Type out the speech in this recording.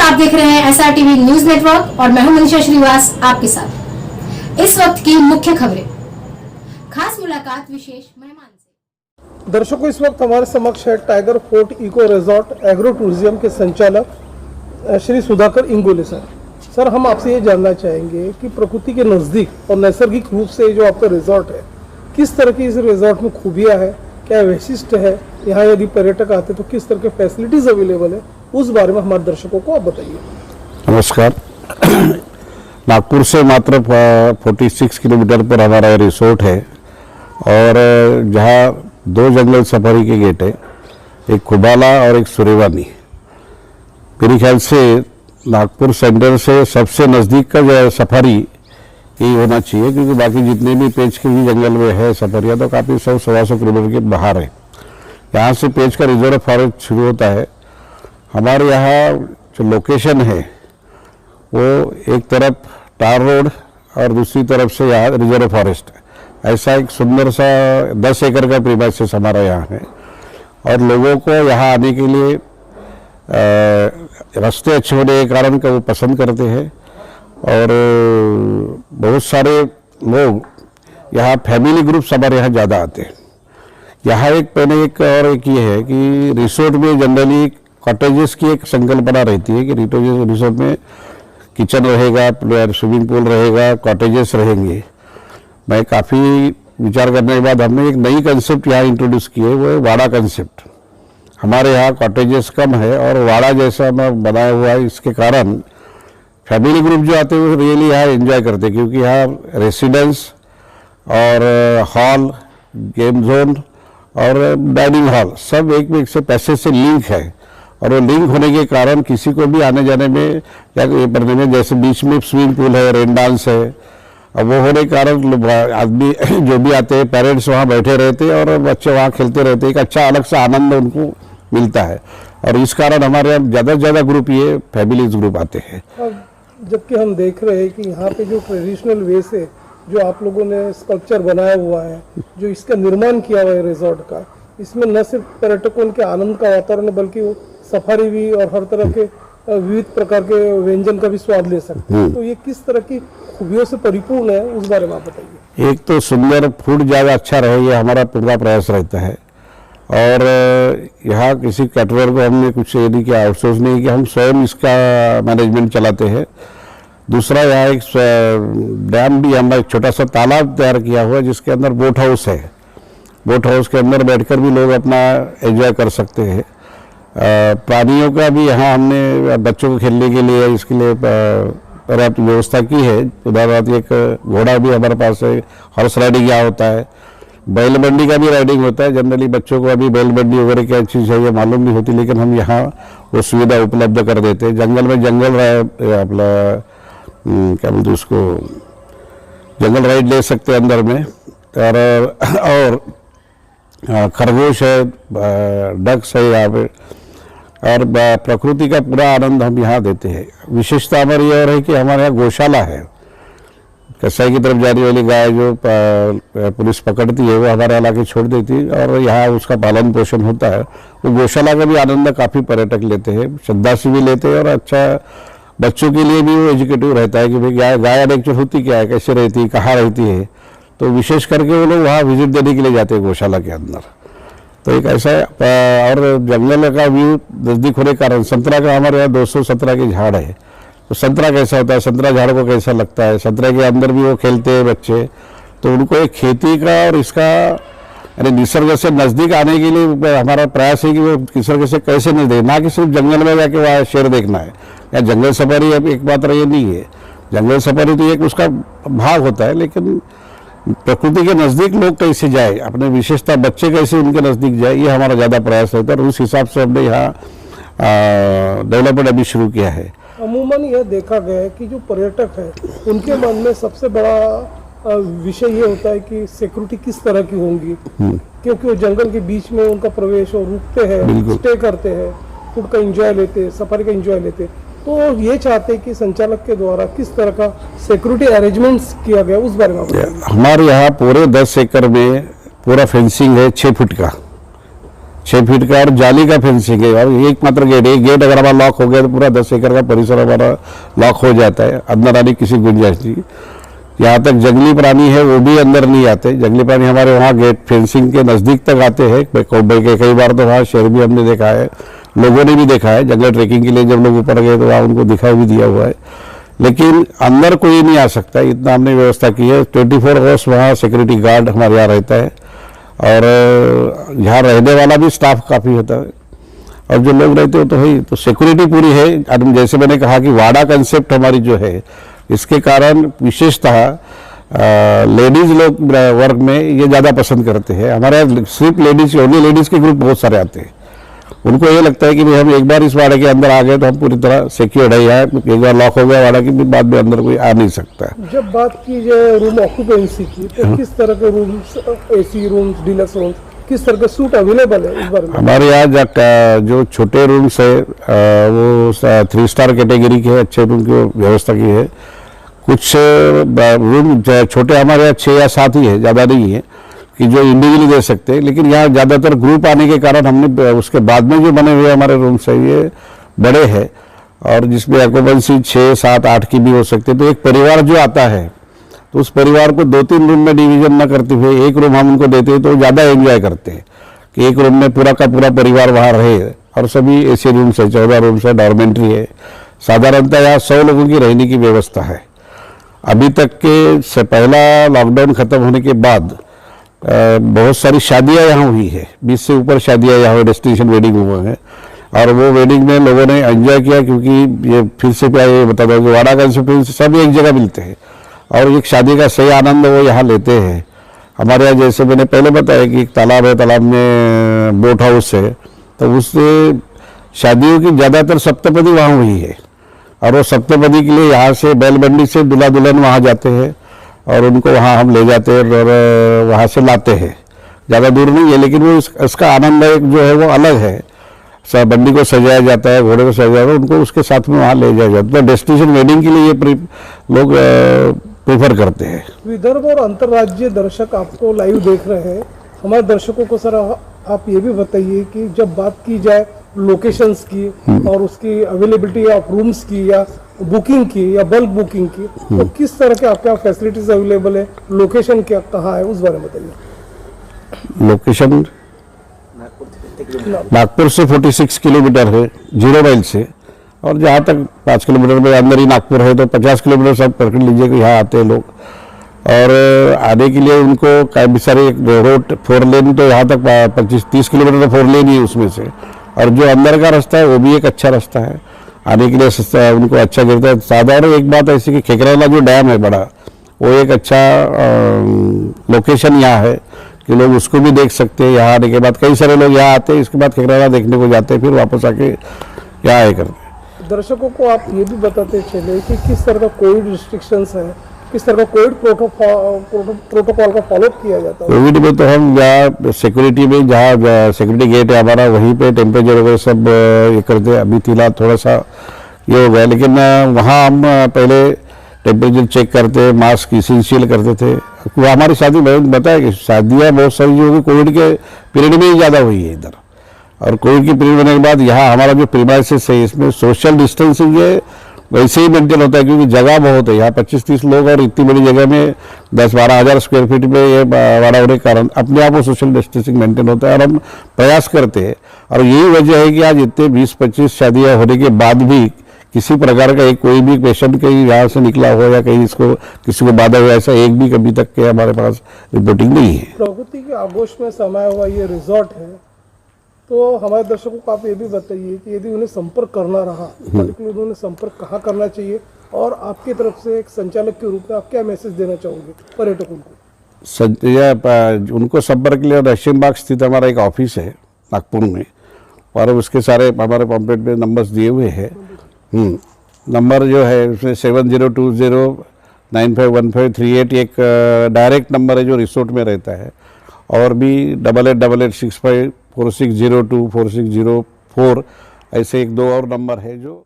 आप देख रहे हैं SRTV न्यूज नेटवर्क और मैं हूं मनीषा श्रीवास आपके साथ। इस वक्त की मुख्य खबरें, खास मुलाकात विशेष मेहमान से। दर्शकों, इस वक्त हमारे समक्ष है tiger fort eco resort agro tourism के संचालक श्री सुधाकर इंगोले सर। सर, हम आपसे ये जानना चाहेंगे कि प्रकृति के नज़दीक और नैसर्गिक रूप से जो आपका रिजॉर्ट है, किस तरह की इस रिजॉर्ट में खूबियाँ है, क्या वैशिष्ट है, यहाँ यदि पर्यटक आते तो किस तरह के फैसिलिटीज अवेलेबल है, उस बारे में हमारे दर्शकों को आप बताइए। नमस्कार। नागपुर से मात्र 46 किलोमीटर पर हमारा रिसोर्ट है और जहाँ 2 जंगल सफारी के गेट है, एक खुबाला और एक सुरेवानी। मेरे ख्याल से नागपुर सेंटर से सबसे नज़दीक का जो है सफारी यही होना चाहिए, क्योंकि बाकी जितने भी पेंच के भी जंगल में है सफारियाँ तो काफ़ी 100-125 किलोमीटर के बाहर है। यहाँ से पेंच का रिजर्व फॉरेस्ट शुरू होता है। हमारे यहाँ जो लोकेशन है वो एक तरफ टार रोड और दूसरी तरफ से यहाँ रिजर्व फॉरेस्ट है। ऐसा एक सुंदर सा 10 एकड़ का प्रीमाइसेस हमारा यहाँ है और लोगों को यहाँ आने के लिए रास्ते अच्छे होने के कारण का वो पसंद करते हैं और बहुत सारे लोग यहाँ फैमिली ग्रुप्स हमारे यहाँ ज़्यादा आते हैं। यहाँ एक और ये है कि रिसोर्ट में जनरली कॉटेजेस की एक संकल्पना रहती है कि रिसोर्ट में किचन रहेगा, स्विमिंग पूल रहेगा, कॉटेजेस रहेंगे। मैं काफ़ी विचार करने के बाद हमने एक नई कंसेप्ट यहाँ इंट्रोड्यूस की है, वो है वाड़ा कंसेप्ट। हमारे यहाँ कॉटेजेस कम है और वाड़ा जैसा बनाया हुआ है, इसके कारण फैमिली ग्रुप जो आते हैं वो रियली यहाँ एंजॉय करते हैं, क्योंकि यहाँ रेसिडेंस और हॉल, गेम जोन और डाइनिंग हॉल सब एक से पैसे से लिंक है और वो लिंक होने के कारण किसी को भी आने जाने में या ये पढ़ने में, जैसे बीच में स्विमिंग पूल है, रेन डांस है, और वो होने के कारण आदमी जो भी आते हैं पेरेंट्स वहाँ बैठे रहते हैं और बच्चे वहाँ खेलते रहते हैं। एक अच्छा अलग सा आनंद उनको मिलता है और इस कारण हमारे यहाँ ज़्यादा से ज़्यादा ग्रुप ये फैमिलीज ग्रुप आते हैं। जबकि हम देख रहे हैं कि यहाँ पे जो ट्रेडिशनल वे से जो आप लोगों ने स्कल्पचर बनाया हुआ है, जो इसका निर्माण किया हुआ है रिजॉर्ट का, इसमें न सिर्फ पर्यटकों के आनंद का वातावरण है बल्कि वो सफारी भी और हर तरह के विविध प्रकार के व्यंजन का भी स्वाद ले सकते हैं। तो ये किस तरह की खूबियों से परिपूर्ण है, उस बारे में आप बताइए। एक तो सुंदर फूड ज़्यादा अच्छा रहे, ये हमारा पूरा प्रयास रहता है और यहाँ किसी कैटरर को हमने कुछ ये नहीं किया, आउटसोर्स नहीं किया, हम स्वयं इसका मैनेजमेंट चलाते हैं। दूसरा, यहाँ एक डैम भी, हमने एक छोटा सा तालाब तैयार किया हुआ है जिसके अंदर बोट हाउस है। बोट हाउस के अंदर बैठकर भी लोग अपना एंजॉय कर सकते हैं। प्राणियों का भी यहाँ हमने बच्चों को खेलने के लिए इसके लिए पर्याप्त व्यवस्था की है। उदाहरण एक घोड़ा भी हमारे पास है, हॉर्स राइडिंग यहाँ होता है, बैलबंडी का भी राइडिंग होता है। जनरली बच्चों को अभी बैलबंडी वगैरह क्या चीज़ है ये मालूम नहीं होती, लेकिन हम यहाँ वो सुविधा उपलब्ध कर देते हैं। जंगल में अपना क्या बोलते उसको, जंगल राइड ले सकते हैं अंदर में, और खरगोश है, डक्स है यहाँ पे, और प्रकृति का पूरा आनंद हम यहाँ देते हैं। विशेषता हमारी और है कि हमारे यहाँ गौशाला है। कसाई की तरफ जाने वाली गाय जो पुलिस पकड़ती है वो हमारे इलाके छोड़ देती है और यहाँ उसका पालन पोषण होता है। वो गौशाला का भी आनंद काफ़ी पर्यटक लेते हैं, श्रद्धा से भी लेते हैं और अच्छा बच्चों के लिए भी वो एजुकेटिव रहता है कि भाई गाय नेचर होती क्या है, कैसे रहती है, कहाँ रहती है। तो विशेष करके वो लोग वहाँ विजिट देने के लिए जाते हैं गौशाला के अंदर। तो एक ऐसा और जंगल का व्यू नज़दीक होने के कारण संतरा का हमारे यहाँ 217 के झाड़ है। तो संतरा कैसा होता है, संतरा झाड़ को कैसा लगता है, संतरे के अंदर भी वो खेलते हैं बच्चे। तो उनको एक खेती का और इसका यानी निसर्ग से नज़दीक आने के लिए हमारा प्रयास है कि वो निसर्ग से कैसे नज़दीक, ना कि सिर्फ जंगल में जाके वहाँ शेर देखना है या जंगल सफारी अब एक मात्र ये नहीं है। जंगल सफारी तो एक उसका भाग होता है, लेकिन प्रकृति के नज़दीक लोग कैसे जाए, अपने विशेषता बच्चे कैसे उनके नज़दीक जाए, ये हमारा ज़्यादा प्रयास रहता है और उस हिसाब से हमने यहाँ डेवलपमेंट अभी शुरू किया है। अमूमन यह देखा गया है कि जो पर्यटक है उनके मन में सबसे बड़ा विषय ये होता है कि सिक्योरिटी किस तरह की होंगी, क्योंकि वो जंगल के बीच में उनका प्रवेश और रुकते हैं, स्टे करते हैं, फूड का एंजॉय लेते हैं, सफारी का एंजॉय लेते हैं। तो ये चाहते हैं कि संचालक के द्वारा किस तरह का सिक्योरिटी अरेंजमेंट्स किया गया, उस बारे में। हमारे यहाँ पूरे 10 एकड़ में पूरा फेंसिंग है 6 फुट का, 6 फीट का और जाली का फेंसिंग है। और एक मात्र गेट, एक गेट अगर हमारा लॉक हो गया तो पूरा 10 एकड़ का परिसर हमारा लॉक हो जाता है, अंदर आने की किसी गुंजाइश नहीं। यहाँ तक जंगली प्राणी है वो भी अंदर नहीं आते। जंगली प्राणी हमारे वहाँ गेट फेंसिंग के नज़दीक तक आते हैं। कई बार तो वहाँ शेर भी हमने देखा है, लोगों ने भी देखा है। जंगल ट्रेकिंग के लिए जब लोग ऊपर गए तो वहाँ उनको दिखाई भी दिया हुआ है, लेकिन अंदर कोई नहीं आ सकता, इतना हमने व्यवस्था की है। 24 आवर्स वहाँ सिक्योरिटी गार्ड हमारे यहाँ रहता है और यहाँ रहने वाला भी स्टाफ काफ़ी होता है। और जो लोग रहते हो तो है, तो सिक्योरिटी पूरी है। जैसे मैंने कहा कि वाड़ा कंसेप्ट हमारी जो है, इसके कारण विशेषतः लेडीज लोग वर्ग में ये ज़्यादा पसंद करते हैं। हमारे यहाँ सिर्फ लेडीज, ओनली लेडीज़ के ग्रुप बहुत सारे आते हैं। उनको ये लगता है कि भाई हम एक बार इस वाड़े के अंदर आ गए तो हम पूरी तरह सिक्योर्ड है। यहाँ एक बार लॉक हो गया वाड़ा की, भी बाद में अंदर कोई आ नहीं सकता। जब बात की जाए रूम ऑक्यूपेंसी की, तो किस तरह के rooms, AC rooms, deluxe rooms, किस तरह के सूट अवेलेबल है इस बारे में? हमारे यहाँ जो छोटे रूम्स है वो 3 स्टार कैटेगरी के अच्छे रूम की व्यवस्था की है। कुछ रूम छोटे हमारे यहाँ 6 या 7 ही है, ज़्यादा नहीं है कि जो इंडिविजुअली दे सकते हैं। लेकिन यहाँ ज़्यादातर ग्रुप आने के कारण हमने उसके बाद में जो बने हुए हमारे रूम्स है ये बड़े हैं, और जिसमें ऑक्यूपेंसी 6, 7, 8 की भी हो सकती है। तो एक परिवार जो आता है तो उस परिवार को 2-3 रूम में डिवीजन न करते हुए एक रूम हम उनको देते हैं तो ज़्यादा एंजॉय करते हैं कि एक रूम में पूरा का पूरा परिवार वहाँ रहे। और सभी एसी रूम्स है, 14 रूम्स है, डॉर्मेंट्री है। साधारणतः यहाँ 100 लोगों की रहने की व्यवस्था है। अभी तक के से पहला लॉकडाउन खत्म होने के बाद बहुत सारी शादियां यहाँ हुई है, 20 से ऊपर शादियां यहाँ डेस्टिनेशन वेडिंग हुए हैं। और वो वेडिंग में लोगों ने एंजॉय किया, क्योंकि ये फिर से क्या ये बता दो कि वाड़ा का सब एक जगह मिलते हैं और एक शादी का सही आनंद वो यहाँ लेते हैं। हमारे यहाँ जैसे मैंने पहले बताया कि एक तालाब है, तालाब में बोट हाउस है, तो उससे शादियों की ज़्यादातर सप्तपदी वहाँ हुई है। और वो सप्तपदी के लिए यहाँ से बैलबंडी से दूल्हा दुल्हन वहाँ जाते हैं और उनको वहाँ हम ले जाते हैं और वहाँ से लाते हैं। ज़्यादा दूर नहीं है, लेकिन वो इसका आनंद एक जो है वो अलग है। सब बंडी को सजाया जाता है, घोड़े को सजाया जाता है, उनको उसके साथ में वहाँ ले जाया जाता है। तो डेस्टिनेशन वेडिंग के लिए ये लोग प्रेफर करते हैं। विदर्भ और अंतर्राज्यीय दर्शक आपको लाइव देख रहे हैं। हमारे दर्शकों को सर आप ये भी बताइए कि जब बात की जाए लोकेशंस की और उसकी अवेलेबिलिटी ऑफ रूम्स की या बुकिंग की या बल्क बुकिंग की, तो किस तरह के आपके यहाँ फैसिलिटीज अवेलेबल है, लोकेशन क्या कहाँ है, उस बारे में बताइए। लोकेशन नागपुर से 46 किलोमीटर है, 0 माइल से। और जहाँ तक 5 किलोमीटर में अंदर ही नागपुर है, तो 50 किलोमीटर सब पकड़ लीजिए कि यहाँ आते हैं लोग। और आने के लिए उनको काफ़ी सारे रोड 4 लेन, तो यहाँ तक 25-30 किलोमीटर 4 लेन ही उसमें से। और जो अंदर का रास्ता है वो भी एक अच्छा रास्ता है, आने के लिए उनको अच्छा गिरता है। साधारण एक बात ऐसी कि खेकराला जो डैम है बड़ा, वो एक अच्छा लोकेशन यहाँ है कि लोग उसको भी देख सकते हैं। यहाँ आने के बाद कई सारे लोग यहाँ आते हैं, इसके बाद खेकराला देखने को जाते हैं, फिर वापस आके यहाँ आए करते हैं। दर्शकों को आप ये भी बताते चले कि किस तरह का कोविड रिस्ट्रिक्शंस है, किस तरह का कोविड प्रोटोकॉल का फॉलो किया जाता है। कोविड में तो हम जहाँ सिक्योरिटी में, जहाँ सिक्योरिटी गेट है हमारा, वहीं पे टेम्परेचर वगैरह सब ये करते हैं। अभी फिलहाल थोड़ा सा ये हो गया, लेकिन वहाँ हम पहले टेम्परेचर चेक करते, मास्क इसेंशियल करते थे। वो हमारी शादी में बताया कि शादियाँ बहुत सारी जो होगी कोविड के पीरियड में ही ज़्यादा हुई है इधर। और कोविड की पीरियड होने के बाद यहाँ हमारा जो प्रीमाइसेस है, इसमें सोशल डिस्टेंसिंग है वैसे ही मेंटेन होता है, क्योंकि जगह बहुत है यहाँ, 25-30 लोग और इतनी बड़ी जगह में 10-12 हज़ार स्क्वायर फीट में ये वाड़ा होने के कारण अपने आप को सोशल डिस्टेंसिंग मेंटेन होता है। और हम प्रयास करते हैं, और यही वजह है कि आज इतने 20-25 शादियाँ होने के बाद भी किसी प्रकार का कोई भी पेशेंट कहीं यहाँ से निकला हो या कहीं इसको किसी को बाधा हुआ, ऐसा एक भी कभी तक के हमारे पास रिपोर्टिंग नहीं है। प्रकृति के आगोश में समाया हुआ ये रिजॉर्ट है, तो हमारे दर्शकों को आप ये भी बताइए कि यदि उन्हें संपर्क करना रहा, पर्टिकुलर उन्हें संपर्क कहाँ करना चाहिए, और आपकी तरफ से एक संचालक के रूप में आप क्या मैसेज देना चाहोगे पर्यटकों को? उनको संपर्क के लिए दक्षिण बाग स्थित हमारा एक ऑफिस है नागपुर में, और उसके सारे हमारे पॉम्पलेट में नंबर्स दिए हुए हैं। नंबर जो है उसमें 7020951538 एक डायरेक्ट नंबर है जो रिसोर्ट में रहता है, और भी 8888654602 4604 ऐसे 1-2 और नंबर है जो